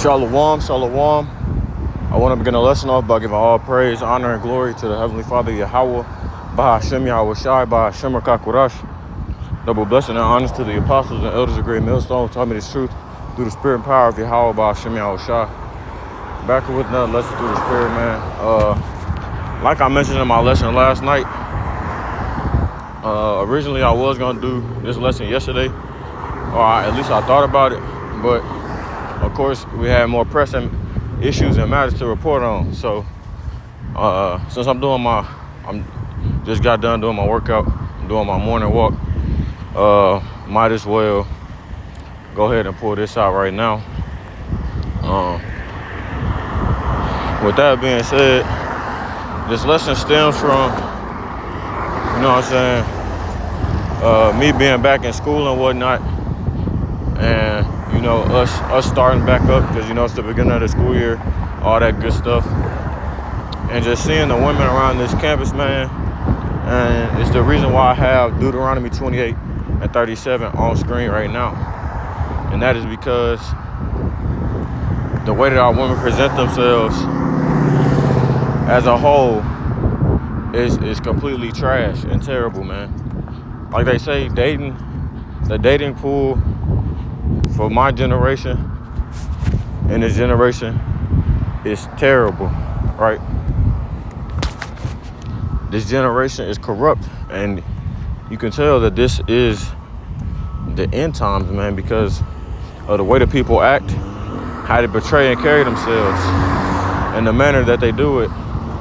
Shalom, shalom. I want to begin a lesson off by giving all praise, honor, and glory to the Heavenly Father, Yahweh, Bahashem Yahweh Shai, Bahashem Rakakurash. Double blessing and honors to the apostles and elders of Great Millstone who taught me this truth through the spirit and power of Yahweh, Bahashem Yahweh Shai. Back with another lesson through the spirit, man. Like I mentioned in my lesson last night, originally I was going to do this lesson yesterday, or at least I thought about it, but of course we had more pressing issues and matters to report on. So since I'm just got done doing my workout, I'm doing my morning walk, might as well go ahead and pull this out right now. With that being said, this lesson stems from, you know what I'm saying, me being back in school and whatnot, and you know, us starting back up because, you know, it's the beginning of the school year, all that good stuff. And just seeing the women around this campus, man, and it's the reason why I have Deuteronomy 28 and 37 on screen right now. And that is because the way that our women present themselves as a whole is completely trash and terrible, man. Like they say, the dating pool for my generation and this generation is terrible, right? This generation is corrupt, and you can tell that this is the end times, man, because of the way that people act, how they portray and carry themselves, and the manner that they do it,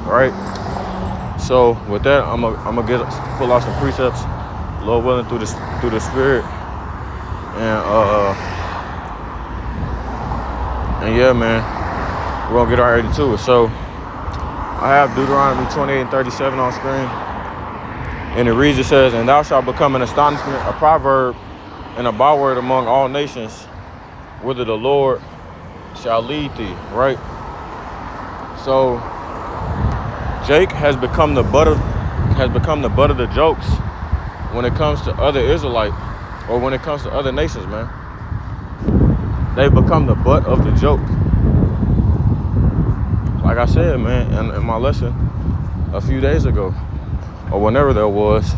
right? So with that, I'm gonna pull out some precepts, Lord willing, through the spirit, and yeah, man, we're gonna get right into it. So I have Deuteronomy 28 and 37 on screen, and it reads, it says, "And thou shalt become an astonishment, a proverb, and a byword among all nations, whither the Lord shall lead thee." Right? So Jake has become the butt of the jokes when it comes to other Israelites, or when it comes to other nations, man. They've become the butt of the joke. Like I said, man, in my lesson a few days ago, or whenever that was,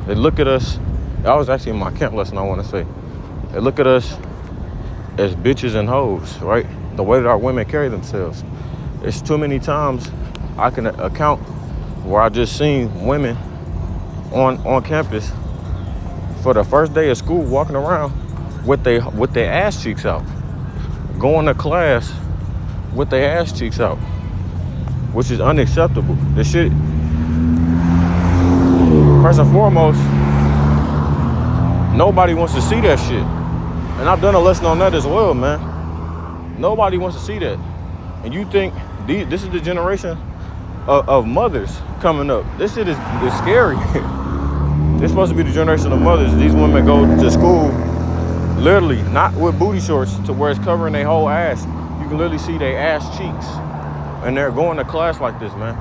they look at us, that was actually in my camp lesson, I want to say. They look at us as bitches and hoes, right? The way that our women carry themselves. It's too many times I can account where I just seen women on campus for the first day of school walking around with their ass cheeks out, going to class with their ass cheeks out, which is unacceptable. This shit, first and foremost, nobody wants to see that shit. And I've done a lesson on that as well, man. Nobody wants to see that. And you think this is the generation of mothers coming up. This shit is scary. It's supposed to be the generation of mothers. These women go to school literally not with booty shorts to where it's covering their whole ass. You can literally see their ass cheeks. And they're going to class like this, man.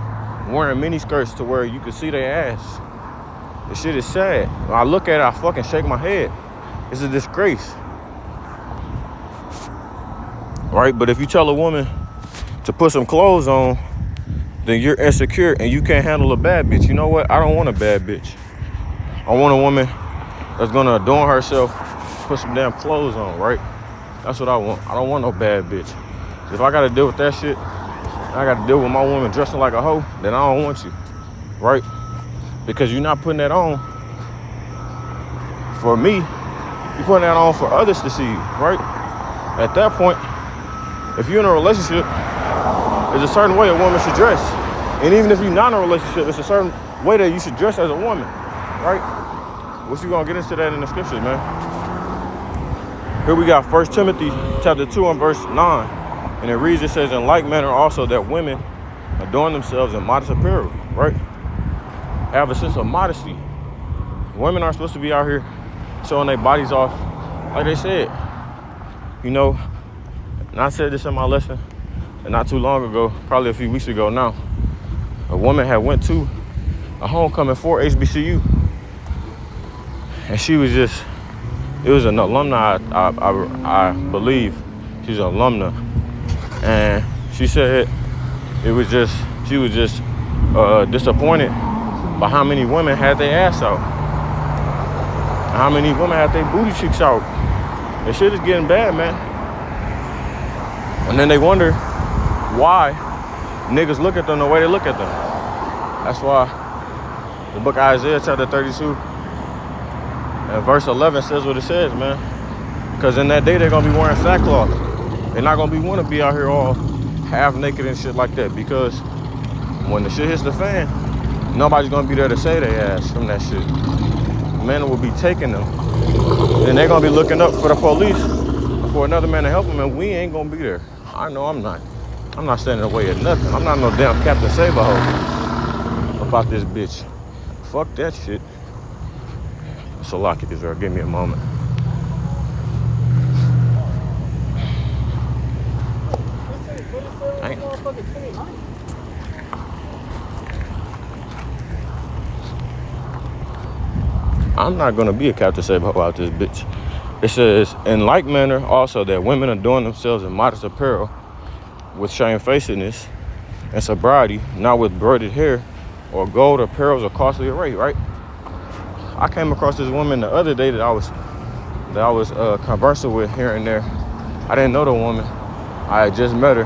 Wearing mini skirts to where you can see their ass. This shit is sad. When I look at it, I fucking shake my head. It's a disgrace. Right? But if you tell a woman to put some clothes on, then you're insecure and you can't handle a bad bitch. You know what? I don't want a bad bitch. I want a woman that's gonna adorn herself, put some damn clothes on, right? That's what I want. I don't want no bad bitch. If I gotta deal with that shit, I gotta deal with my woman dressing like a hoe, then I don't want you, right? Because you're not putting that on for me. You're putting that on for others to see you, right? At that point, if you're in a relationship, there's a certain way a woman should dress. And even if you're not in a relationship, it's a certain way that you should dress as a woman, right? Which we're gonna get into that in the scriptures, man. Here we got 1 Timothy chapter 2 and verse 9. And it reads, it says, "In like manner also that women adorn themselves in modest apparel," right? Have a sense of modesty. Women aren't supposed to be out here showing their bodies off. Like they said, you know, and I said this in my lesson, and not too long ago, probably a few weeks ago now, a woman had went to a homecoming for HBCU. And she was just, it was an alumni, I believe. She's an alumna. And she said she was just disappointed by how many women had their ass out. How many women had their booty cheeks out. And shit is getting bad, man. And then they wonder why niggas look at them the way they look at them. That's why the book of Isaiah chapter 32 and verse 11 says what it says, man. Because in that day, they're going to be wearing sackcloth. They're not going to want to be out here all half naked and shit like that. Because when the shit hits the fan, nobody's going to be there to save their ass from that shit. Men will be taking them. And they're going to be looking up for the police for another man to help them, and we ain't going to be there. I know I'm not. I'm not standing in the way of nothing. I'm not no damn Captain Save-A-Ho about this bitch. Fuck that shit. So lock it, Israel. Give me a moment. I'm not gonna be a Captain Save-A-Ho out this bitch. It says, in like manner also that women adorn themselves in modest apparel with shamefacedness and sobriety, not with braided hair or gold or pearls or costly array, right? I came across this woman the other day that I was conversing with here and there. I didn't know the woman. I had just met her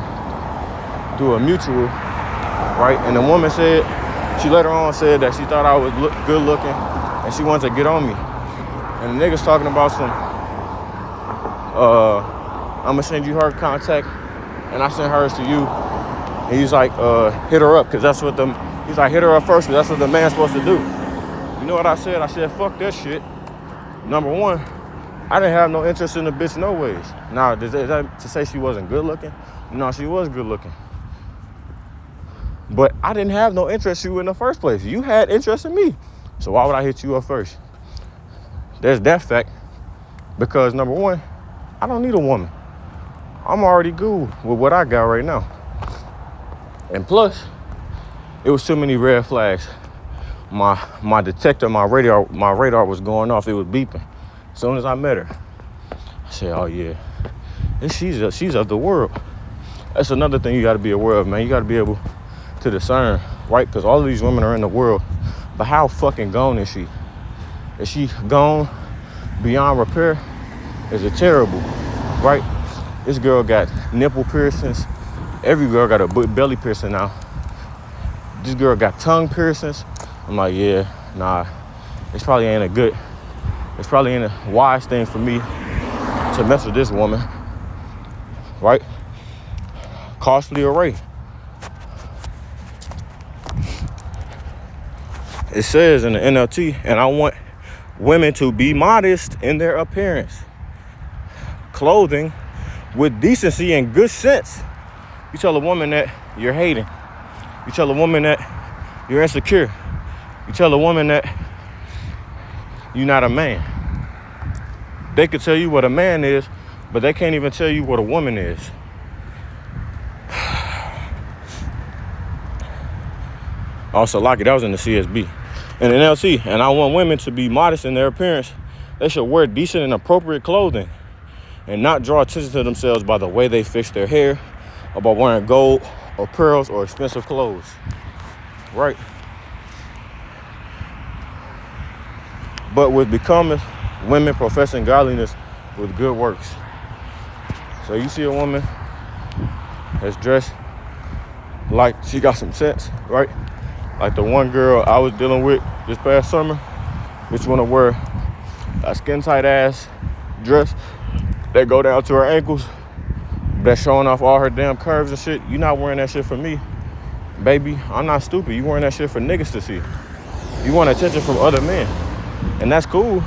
through a mutual, right? And the woman said, she later on said that she thought I was good looking and she wanted to get on me. And the nigga's talking about some, I'm gonna send you her contact and I sent hers to you. And he's like, hit her up, because that's what he's like, hit her up first, because that's what the man's supposed to do. You know what I said? I said, fuck that shit. Number one, I didn't have no interest in the bitch no ways. Now, is that to say she wasn't good looking? No, she was good looking. But I didn't have no interest in you in the first place. You had interest in me. So why would I hit you up first? There's that fact. Because number one, I don't need a woman. I'm already good with what I got right now. And plus, it was too many red flags. My detector, my radar was going off. It was beeping. As soon as I met her, I said, oh yeah, she's of the world. That's another thing you got to be aware of, man. You got to be able to discern, right? Because all of these women are in the world, but how fucking gone is she? Is she gone beyond repair? Is it terrible, right? This girl got nipple piercings. Every girl got a belly piercing now. This girl got tongue piercings. I'm like, yeah, nah, it's probably ain't a wise thing for me to mess with this woman, right? Costly array. It says in the NLT, and I want women to be modest in their appearance, clothing with decency and good sense. You tell a woman that you're hating. You tell a woman that you're insecure. You tell a woman that you're not a man. They could tell you what a man is, but they can't even tell you what a woman is. Also, Lockie, that was in the CSB. And in LC, and I want women to be modest in their appearance. They should wear decent and appropriate clothing and not draw attention to themselves by the way they fix their hair or by wearing gold or pearls or expensive clothes, right? But with becoming women professing godliness with good works. So you see a woman that's dressed like she got some sense, right? Like the one girl I was dealing with this past summer, which want to wear a skin tight ass dress that go down to her ankles, that's showing off all her damn curves and shit. You not wearing that shit for me, baby. I'm not stupid. You wearing that shit for niggas to see. You want attention from other men, and that's cool.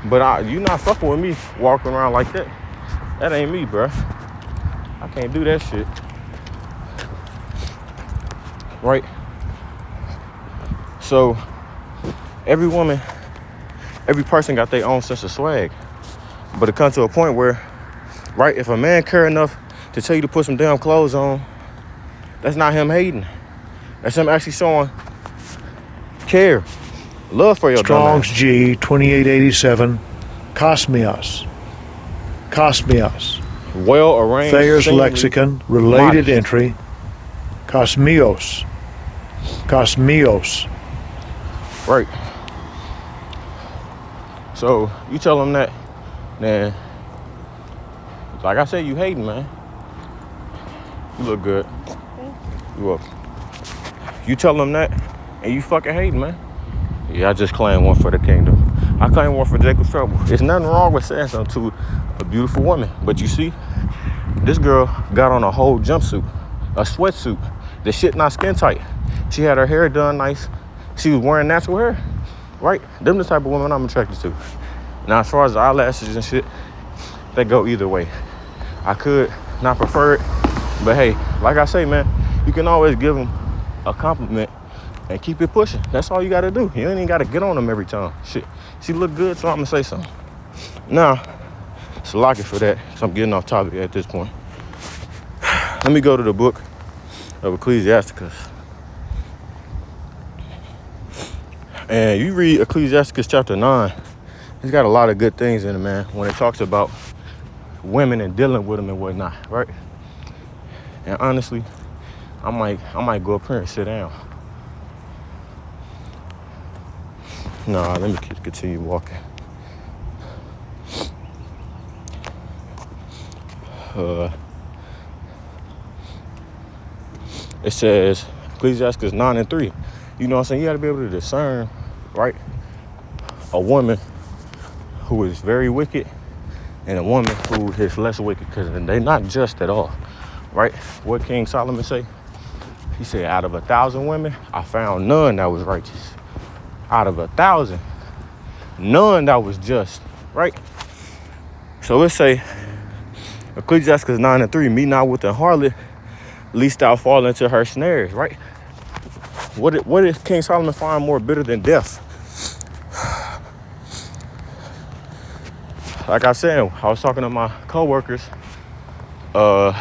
But you not fucking with me walking around like that. That ain't me, bruh. I can't do that shit. Right? So, every woman, every person got their own sense of swag. But it comes to a point where, right, if a man care enough to tell you to put some damn clothes on, that's not him hating. That's him actually showing care, love for your Strong's G 2887, Cosmios. well-arranged, Thayer's seemingly lexicon, related modest. entry, Cosmios. Cosmios. Right. So you tell them that, then, like I said, you hating, man. You look good. You welcome. You tell them that, and you fucking hating, man. Yeah, I just claimed one for the kingdom. I claimed one for Jacob's trouble. There's nothing wrong with saying something to a beautiful woman, but you see, this girl got on a whole jumpsuit, a sweatsuit. The shit not skin tight. She had her hair done nice. She was wearing natural hair, right? Them the type of women I'm attracted to. Now, as far as the eyelashes and shit, they go either way. I could not prefer it, but hey, like I say, man, you can always give them a compliment and keep it pushing. That's all you gotta do. You ain't even gotta get on them every time. Shit, she look good, so I'm gonna say something. Now, it's lucky for that, so I'm getting off topic at this point. Let me go to the book of Ecclesiasticus. And you read Ecclesiasticus chapter 9, it's got a lot of good things in it, man, when it talks about women and dealing with them and whatnot, right? And honestly, I might go up here and sit down. Nah, let me continue walking. It says, Ecclesiastes 9:3. You know what I'm saying? You got to be able to discern, right? A woman who is very wicked and a woman who is less wicked, because they're not just at all, right? What King Solomon say? He said, out of 1,000 women, I found none that was righteous. Out of 1,000, none that was just, right? So let's say, Ecclesiastes 9:3, me not with the harlot, lest thou fall into her snares, right? What did King Solomon find more bitter than death? Like I said, I was talking to my co-workers the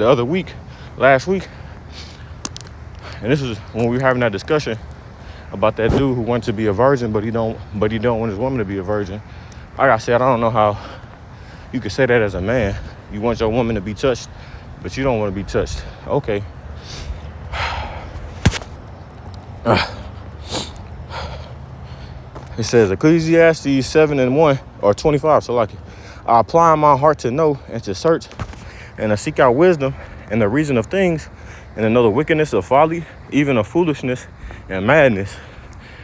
other week, last week, and this is when we were having that discussion about that dude who wanted to be a virgin, but he don't want his woman to be a virgin. Like I said, I don't know how you could say that as a man. You want your woman to be touched, but you don't want to be touched. Okay. It says Ecclesiastes 7:1 or 25. So like, I apply my heart to know and to search and to seek out wisdom and the reason of things and to know the wickedness of folly, even of foolishness and madness.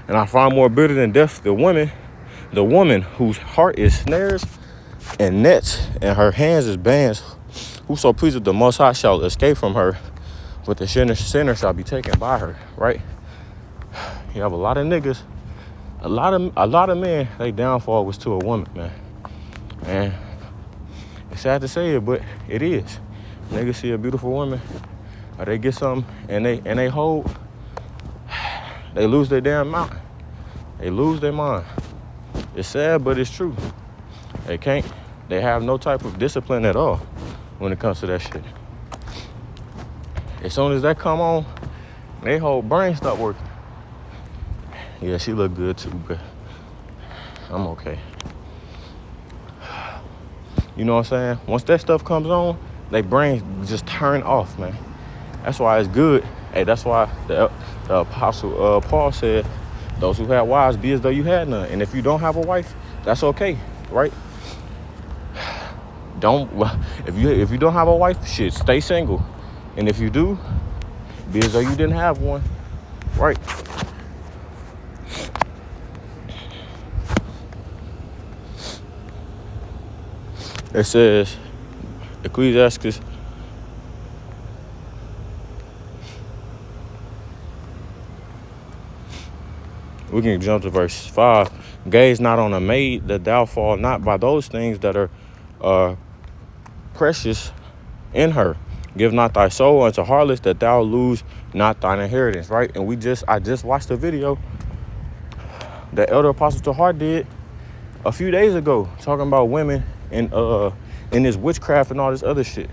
And I find more bitter than death the woman whose heart is snares and nets and her hands is bands. Whoso pleaseth the Most High shall escape from her, but the sinner shall be taken by her. Right? You have a lot of niggas, a lot of men. They downfall was to a woman, man. And it's sad to say it, but it is. Niggas see a beautiful woman, or they get something, and they hold. They lose their damn mind. They lose their mind. It's sad, but it's true. They have no type of discipline at all when it comes to that shit. As soon as that come on, their whole brain stop working. Yeah, she look good too, but I'm okay. You know what I'm saying? Once that stuff comes on, their brains just turn off, man. That's why it's good. Hey, that's why the Apostle Paul said, those who have wives, be as though you had none. And if you don't have a wife, that's okay, right? If you don't have a wife, shit, stay single. And if you do, be as though you didn't have one, right? It says, Ecclesiastes, we can jump to verse 5. Gaze not on a maid, that thou fall not by those things that are precious in her. Give not thy soul unto harlots, that thou lose not thine inheritance, right? And I just watched a video that Elder Apostle Tahar did a few days ago, talking about women and in this witchcraft and all this other shit.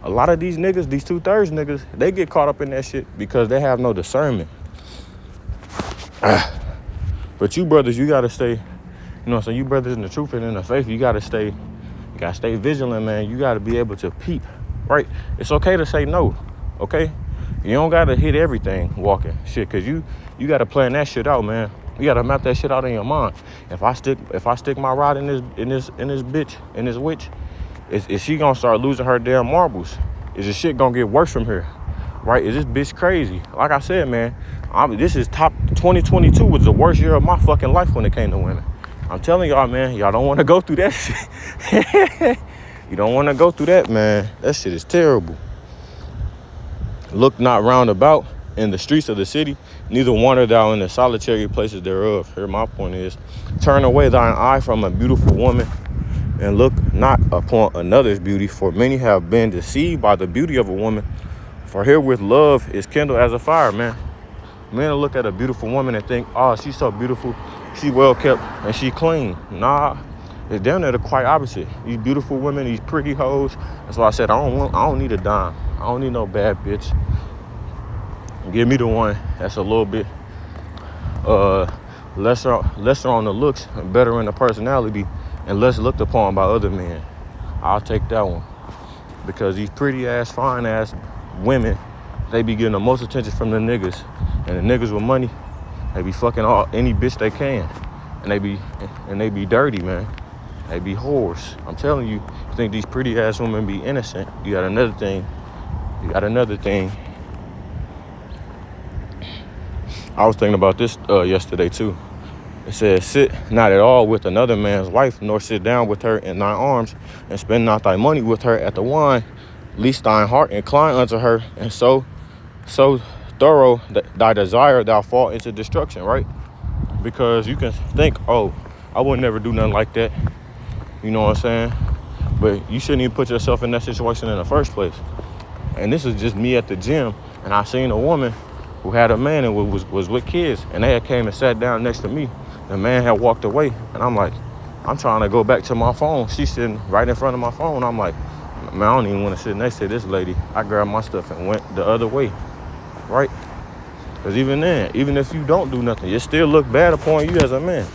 A lot of these niggas, these 2/3 niggas, they get caught up in that shit because they have no discernment. But you brothers, you gotta stay, you know what I'm saying? You brothers in the truth and in the faith, you gotta gotta stay vigilant, man. You gotta be able to peep, right? It's okay to say no, okay? You don't gotta hit everything walking shit, cause you gotta plan that shit out, man. You gotta map that shit out in your mind. If I stick my rod in this witch, is she gonna start losing her damn marbles? Is the shit gonna get worse from here? Right? Is this bitch crazy? Like I said, man, this is top 2022 was the worst year of my fucking life when it came to women. I'm telling y'all, man, y'all don't want to go through that shit. You don't want to go through that, man. That shit is terrible. Look not round about in the streets of the city, neither wander thou in the solitary places thereof. Here my point is, turn away thine eye from a beautiful woman, and look not upon another's beauty, for many have been deceived by the beauty of a woman. For herewith love is kindled as a fire, man. Men will look at a beautiful woman and think, oh, she's so beautiful, she well kept, and she clean. Nah, it's damn near the quite opposite. These beautiful women, these pretty hoes. That's why I said I don't need a dime. I don't need no bad bitch. Give me the one that's a little bit lesser on the looks and better in the personality and less looked upon by other men. I'll take that one. Because these pretty ass, fine ass women, they be getting the most attention from the niggas. And the niggas with money, they be fucking any bitch they can. And they be dirty, man. They be whores. I'm telling you, you think these pretty ass women be innocent. You got another thing. I was thinking about this yesterday too. It says, sit not at all with another man's wife, nor sit down with her in thine arms, and spend not thy money with her at the wine, lest thine heart incline unto her, and so thorough thy desire thou fall into destruction, right? Because you can think, oh, I would never do nothing like that. You know what I'm saying? But you shouldn't even put yourself in that situation in the first place. And this is just me at the gym, and I seen a woman who had a man and was with kids, and they had came and sat down next to me. The man had walked away, and I'm like, I'm trying to go back to my phone. She's sitting right in front of my phone. I'm like, man, I don't even want to sit next to this lady. I grabbed my stuff and went the other way, right? Because even then, even if you don't do nothing, it still look bad upon you as a man.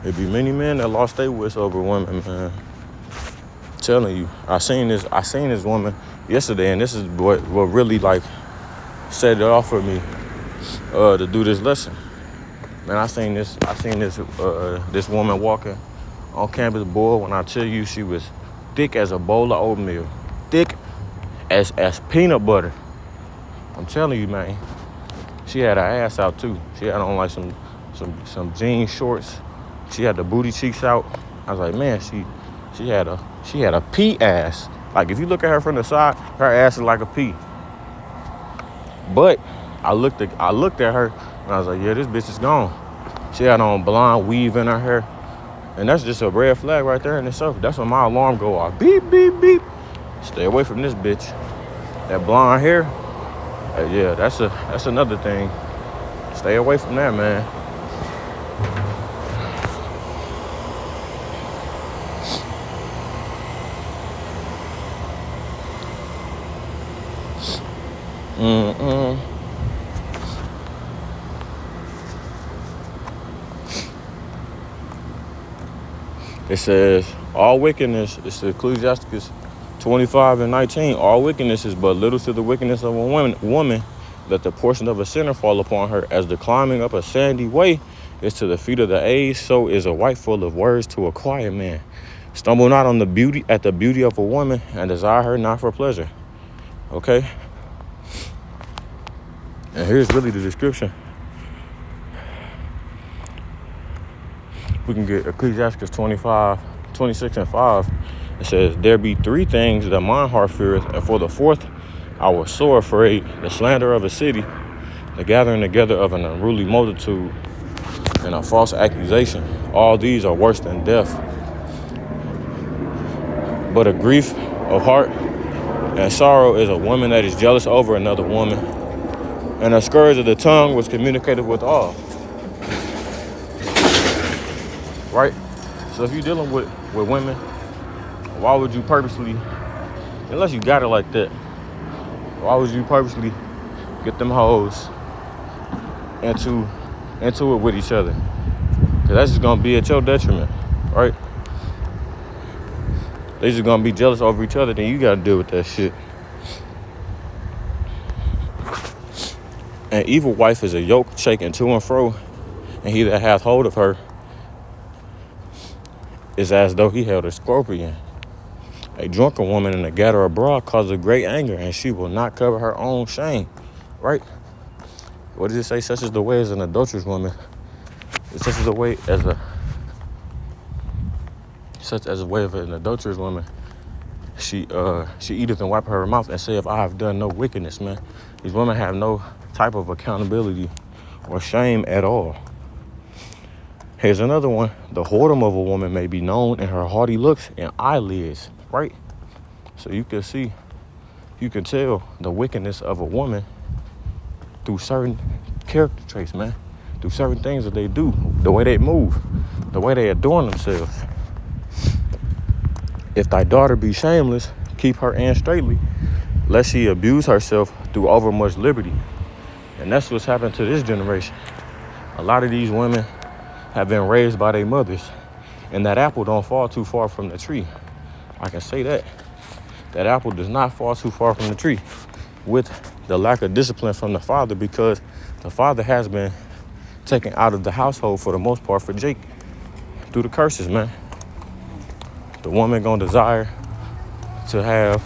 There be many men that lost their wits over women, man. I'm telling you, I seen this woman yesterday, and this is what really like set it off for me to do this lesson. Man, I seen this woman walking on campus, boy. When I tell you, she was thick as a bowl of oatmeal, thick as peanut butter. I'm telling you, man. She had her ass out too. She had on like some jean shorts. She had the booty cheeks out. I was like, man, she had a pea ass. Like if you look at her from the side, her ass is like a pea. But I looked at her and I was like, yeah, this bitch is gone. She had on blonde weave in her hair. And that's just a red flag right there in itself. That's when my alarm go off. Beep, beep, beep. Stay away from this bitch. That blonde hair, yeah, that's another thing. Stay away from that, man. It says, all wickedness, it's Ecclesiastes 25:19, all wickedness is but little to the wickedness of a woman. Let the portion of a sinner fall upon her. As the climbing up a sandy way is to the feet of the aged, so is a wife full of words to a quiet man. Stumble not on the beauty of a woman, and desire her not for pleasure. Okay? And here's really the description. We can get Ecclesiastes 25:26-5. It says, there be three things that mine heart feareth, and for the fourth I was sore afraid, the slander of a city, the gathering together of an unruly multitude, and a false accusation. All these are worse than death. But a grief of heart and sorrow is a woman that is jealous over another woman, and a scourge of the tongue was communicated with all. Right? So if you're dealing with women, why would you purposely, unless you got it like that, Why would you purposely get them hoes into it with each other? Because that's just going to be at your detriment, right? They just going to be jealous over each other, then you got to deal with that shit. An evil wife is a yoke shaken to and fro, and he that hath hold of her is as though he held a scorpion. A drunken woman in a gutter abroad causes great anger, and she will not cover her own shame, right? What does it say? Such is the way as an adulterous woman. Such is the way as a way of an adulterous woman. She eateth and wipeth her mouth and saith, I have done no wickedness, man. These women have no type of accountability or shame at all. Here's another one. The whoredom of a woman may be known in her haughty looks and eyelids, right? So you can tell the wickedness of a woman through certain character traits, man. Through certain things that they do, the way they move, the way they adorn themselves. If thy daughter be shameless, keep her in straitly, lest she abuse herself through overmuch liberty. And that's what's happened to this generation. A lot of these women have been raised by their mothers, and that apple don't fall too far from the tree. I can say that. That apple does not fall too far from the tree with the lack of discipline from the father, because the father has been taken out of the household for the most part for Jake through the curses, man. The woman will desire to have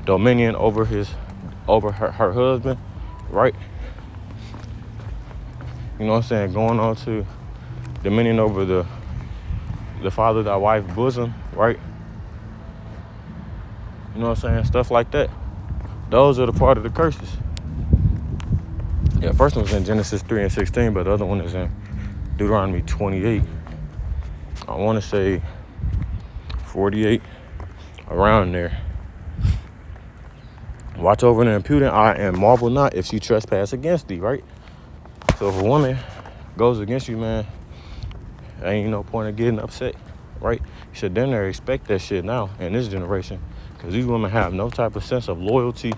dominion over her husband, right? You know what I'm saying? Going on to dominion over the father of thy wife's bosom, right? You know what I'm saying? Stuff like that. Those are the part of the curses. Yeah, first one was in Genesis 3:16, but the other one is in Deuteronomy 28. I want to say 48, around there. Watch over the impudent eye and marvel not if she trespass against thee, right? So if a woman goes against you, man, there ain't no point of getting upset, right? You should then expect that shit now in this generation, because these women have no type of sense of loyalty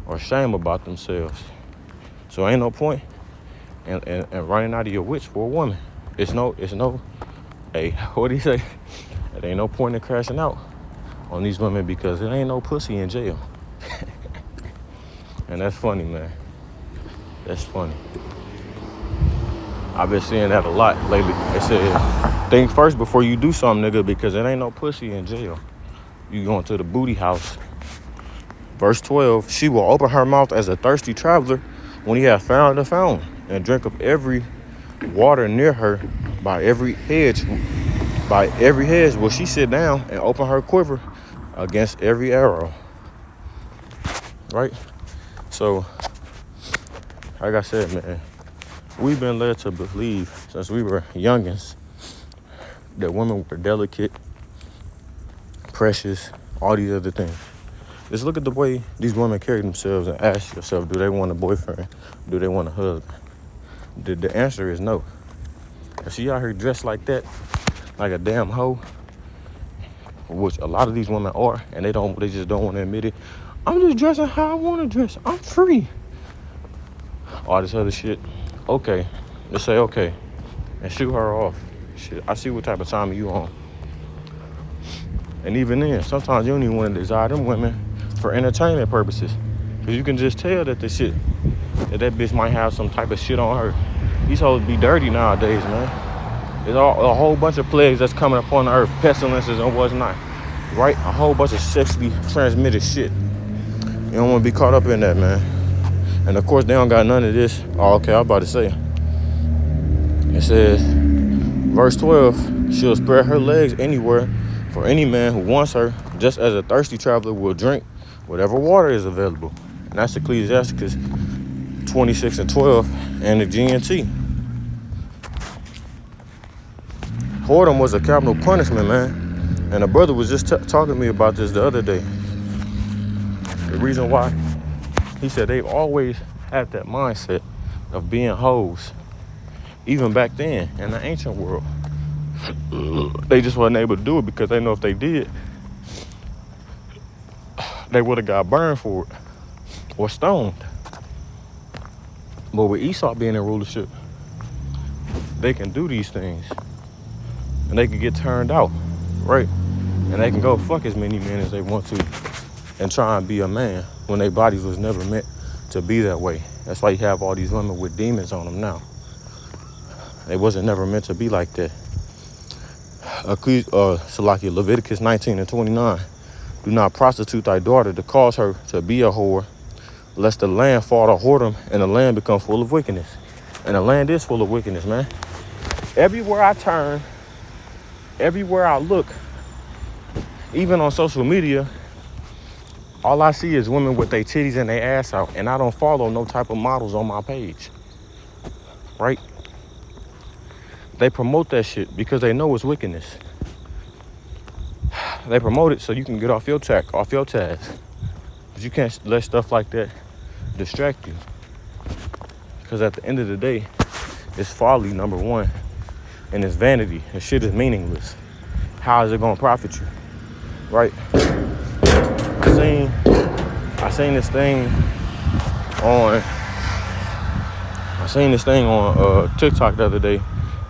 or shame about themselves. So ain't no point in running out of your wits for a woman. It's no, hey, what do you say? There ain't no point in crashing out on these women because there ain't no pussy in jail. And that's funny, man. That's funny. I've been seeing that a lot lately. They said, think first before you do something, nigga, because there ain't no pussy in jail. You going to the booty house. Verse 12, she will open her mouth as a thirsty traveler when he hath found a fountain, and drink of every water near her. By every hedge will she sit down and open her quiver against every arrow. Right? So, like I said, man, we've been led to believe since we were youngins that women were delicate, precious, all these other things. Just look at the way these women carry themselves and ask yourself, do they want a boyfriend? Do they want a husband? The answer is no. If she out here dressed like that, like a damn hoe, which a lot of these women are, and they just don't want to admit it. I'm just dressing how I want to dress. I'm free. All this other shit. Okay. Just say okay. And shoot her off. Shit, I see what type of time you on. And even then, sometimes you don't even want to desire them women for entertainment purposes. Because you can just tell that that bitch might have some type of shit on her. These hoes be dirty nowadays, man. There's a whole bunch of plagues that's coming upon the earth. Pestilences and what's not. Right? A whole bunch of sexually transmitted shit. You don't want to be caught up in that, man. And of course, they don't got none of this. Oh, okay, I was about to say. It says, verse 12, she'll spread her legs anywhere for any man who wants her, just as a thirsty traveler will drink whatever water is available. And that's Ecclesiastes 26:12 and the GNT. Whoredom was a capital punishment, man. And a brother was just talking to me about this the other day. The reason why, he said they've always had that mindset of being hoes, even back then in the ancient world. They just wasn't able to do it because they know if they did, they would have got burned for it or stoned. But with Esau being in rulership, they can do these things and they can get turned out, right? And they can go fuck as many men as they want to and try and be a man when their bodies was never meant to be that way. That's why you have all these women with demons on them now. They wasn't never meant to be like that. Salakia, Leviticus 19:29. Do not prostitute thy daughter to cause her to be a whore, lest the land fall to whoredom and the land become full of wickedness. And the land is full of wickedness, man. Everywhere I turn, everywhere I look, even on social media, all I see is women with their titties and their ass out, and I don't follow no type of models on my page, right? They promote that shit because they know it's wickedness. They promote it so you can get off your task. But you can't let stuff like that distract you. Because at the end of the day, it's folly, number one, and it's vanity. And shit is meaningless. How is it gonna profit you, right? I seen this thing on TikTok the other day.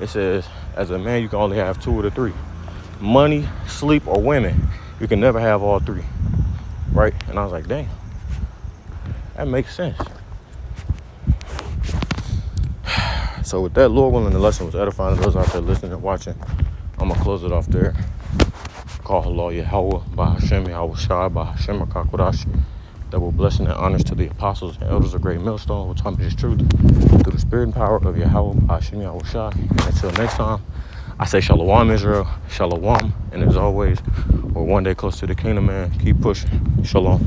It says, as a man, you can only have 2 of the 3: money, sleep, or women. You can never have all 3, right? And I was like, damn, that makes sense. So with that, Lord willing, the lesson was edifying to those out there listening and watching. I'm gonna close it off there. Call Halal Yahweh, by Hashem Yahweh Shai, by Hashem HaKakodash. Double blessing and honors to the apostles and elders of Great Millstone who taught me this truth through the spirit and power of Yahweh, by Hashem Yahweh Shai. And until next time, I say Shalom Israel, Shalom. And as always, we're one day close to the kingdom, man. Keep pushing. Shalom.